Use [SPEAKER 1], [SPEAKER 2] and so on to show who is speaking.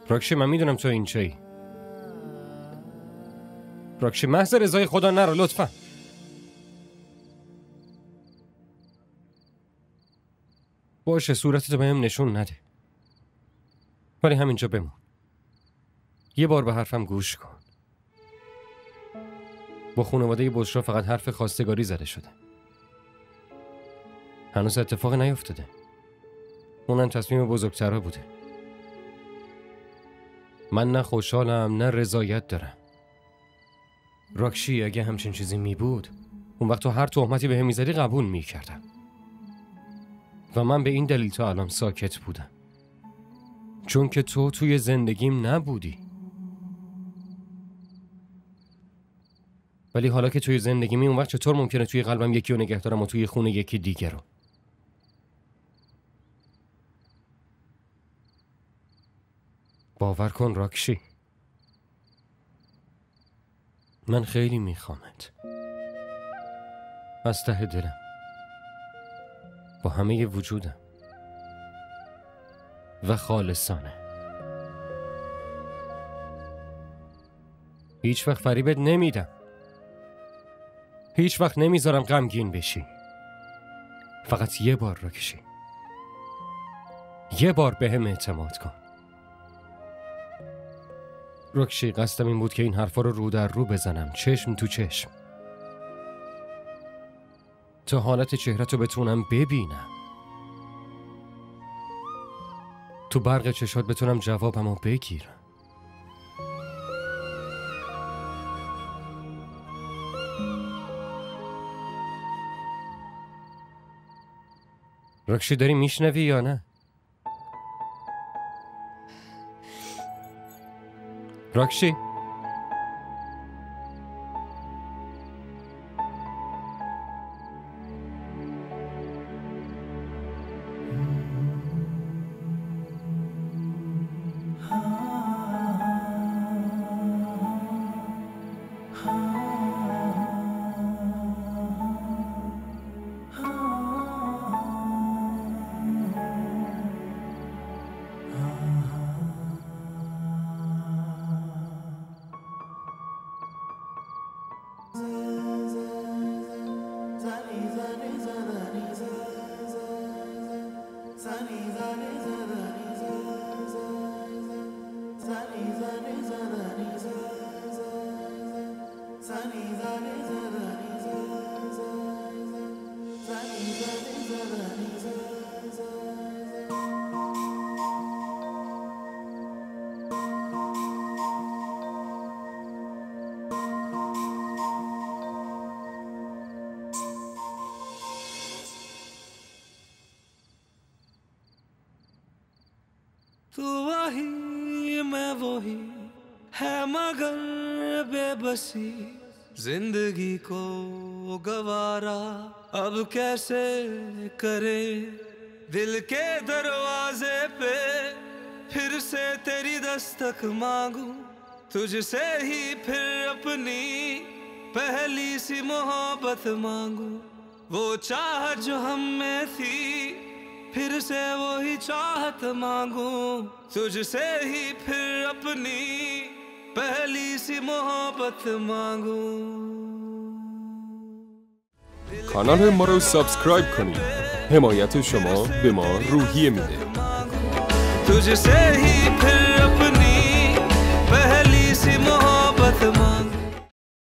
[SPEAKER 1] راکشی من میدونم تو این چی. راکشی محض رضای خدا نرو لطفا. باشه صورتتو بهم نشون نده، ولی همینجا بمون. یه بار به حرفم گوش کن. با خانواده بشرا فقط حرف خواستگاری زده شده، هنوز اتفاق نیفتاده. اونم تصمیم بزرگترها بوده. من نه خوشحالم نه رضایت دارم. راکشی اگه همچین چیزی می بود اون وقت تو هر تهمتی بهم میزدی قبول میکردم و من به این دلیل تا الان ساکت بودم، چون که تو توی زندگیم نبودی. ولی حالا که توی زندگیمی اون وقت چطور ممکنه توی قلبم یکی رو نگه دارم و توی خونه یکی دیگه رو؟ باور کن راکشی، من خیلی میخوامت از ته دلم، با همه وجودم و خالصانه. هیچ وقت فریبت نمیدم، هیچ وقت نمیذارم غمگین بشی. فقط یه بار راکشی، یه بار بهم اعتماد کن. راکشی قصدم این بود که این حرفا رو در رو بزنم، چشم تو چشم، تا حالت چهره‌تو بتونم ببینم، تو برق چشات بتونم جوابمو بگیرم. راکشی داری میشنوی یا نه؟ راکشی
[SPEAKER 2] तू वही मैं वही है मगर बेबसी जिंदगी को गवारा अब कैसे करे दिल के दरवाजे पे फिर से तेरी दस्तक मांगूं तुझसे ही फिर अपनी पहली सी मोहब्बत मांगूं वो चाहत जो हम में थी फिर से वही चाहत मांगूं तुझसे ही फिर अपनी पहली सी मोहब्बत मांगूं.
[SPEAKER 3] کانال ما رو سابسکرایب کنید. حمایت شما به ما روحیه میده.
[SPEAKER 2] तुझसे ही